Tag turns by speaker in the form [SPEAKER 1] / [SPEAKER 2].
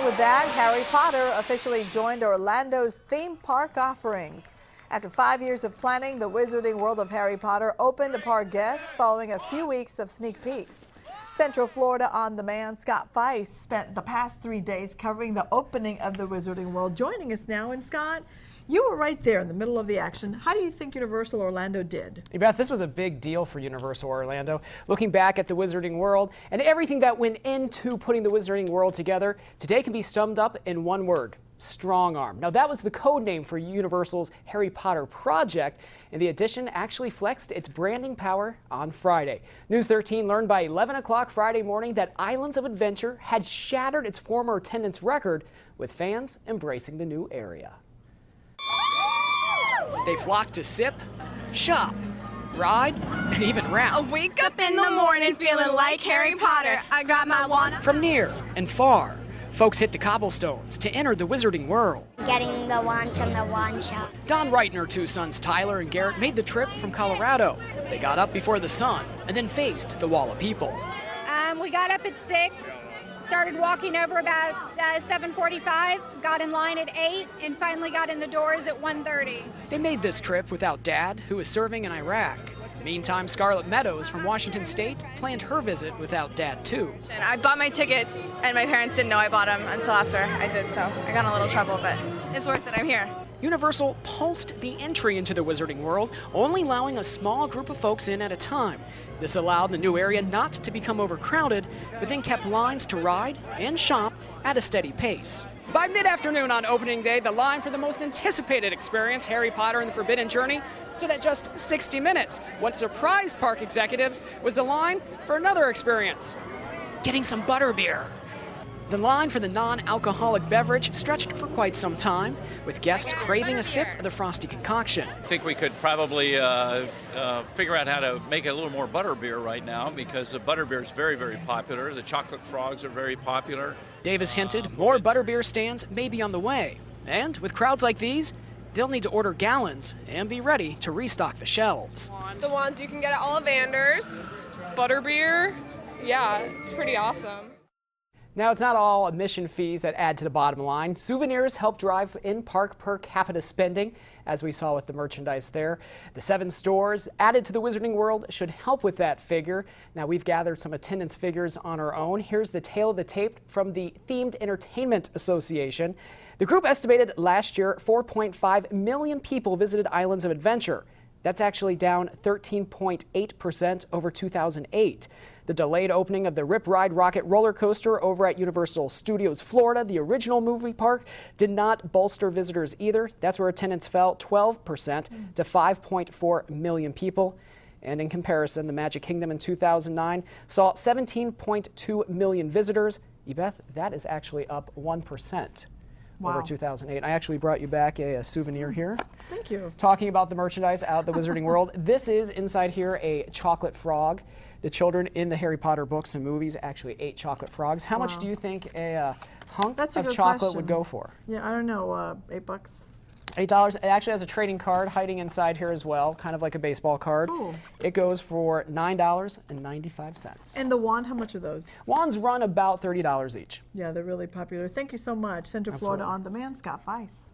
[SPEAKER 1] with that, Harry Potter officially joined Orlando's theme park offerings. After 5 years of planning, the Wizarding World of Harry Potter opened to park guests following a few weeks of sneak peeks. Central Florida on-demand Scott Feist spent the past 3 days covering the opening of the Wizarding World. Joining us now, and Scott, you were right there in the middle of the action. How do you think Universal Orlando did?
[SPEAKER 2] Beth, this was a big deal for Universal Orlando. Looking back at the Wizarding World and everything that went into putting the Wizarding World together, today can be summed up in one word: strong arm. Now, that was the code name for Universal's Harry Potter project, and the addition actually flexed its branding power on Friday. News 13 learned by 11 o'clock Friday morning that Islands of Adventure had shattered its former attendance record, with fans embracing the new area. They flocked to sip, shop, ride, and even rap.
[SPEAKER 3] I wake up in the morning feeling like Harry Potter. I got my wand.
[SPEAKER 2] From near and far, folks hit the cobblestones to enter the Wizarding World.
[SPEAKER 4] Getting the wand from the wand shop.
[SPEAKER 2] Don Wright and her two sons, Tyler and Garrett, made the trip from Colorado. They got up before the sun and then faced the wall of people.
[SPEAKER 5] We got up at 6, started walking over about 7:45, got in line at 8, and finally got in the doors at 1:30.
[SPEAKER 2] They made this trip without Dad, who is serving in Iraq. Meantime, Scarlett Meadows from Washington State planned her visit without Dad, too.
[SPEAKER 3] I bought my tickets, and my parents didn't know I bought them until after I did, so I got in a little trouble, but it's worth it. I'm here.
[SPEAKER 2] Universal pulsed the entry into the Wizarding World, only allowing a small group of folks in at a time. This allowed the new area not to become overcrowded, but then kept lines to ride and shop at a steady pace. By mid-afternoon on opening day, the line for the most anticipated experience, Harry Potter and the Forbidden Journey, stood at just 60 minutes. What surprised park executives was the line for another experience: getting some butterbeer. The line for the non-alcoholic beverage stretched for quite some time, with guests craving a sip of the frosty concoction.
[SPEAKER 6] I think we could probably figure out how to make it a little more butterbeer right now, because the butterbeer is very, very popular. The chocolate frogs are very popular.
[SPEAKER 2] Davis hinted more butterbeer stands may be on the way. And with crowds like these, they'll need to order gallons and be ready to restock the shelves.
[SPEAKER 7] The ones you can get at Ollivanders, butterbeer, yeah, it's pretty awesome.
[SPEAKER 2] Now, it's not all admission fees that add to the bottom line. Souvenirs help drive in-park per capita spending, as we saw with the merchandise there. The 7 stores added to the Wizarding World should help with that figure. Now, we've gathered some attendance figures on our own. Here's the tale of the tape from the Themed Entertainment Association. The group estimated last year 4.5 million people visited Islands of Adventure. That's actually down 13.8% over 2008. The delayed opening of the Rip Ride Rocket roller coaster over at Universal Studios Florida, the original movie park, did not bolster visitors either. That's where attendance fell 12% to 5.4 million people. And in comparison, the Magic Kingdom in 2009 saw 17.2 million visitors. Beth, that is actually up 1%.
[SPEAKER 1] Wow.
[SPEAKER 2] Over 2008. I actually brought you back a souvenir here.
[SPEAKER 1] Thank you.
[SPEAKER 2] Talking about the merchandise out at the Wizarding World, this is inside here a chocolate frog. The children in the Harry Potter books and movies actually ate chocolate frogs. How much do you think a hunk of chocolate would go for?
[SPEAKER 1] Yeah, I don't know, $8.
[SPEAKER 2] $8. It actually has a trading card hiding inside here as well, kind of like a baseball card.
[SPEAKER 1] Ooh.
[SPEAKER 2] It goes for $9.95.
[SPEAKER 1] And the wand, how much are those?
[SPEAKER 2] Wands run about $30 each.
[SPEAKER 1] Yeah, they're really popular. Thank you so much. Central Florida On Demand, Scott Feist.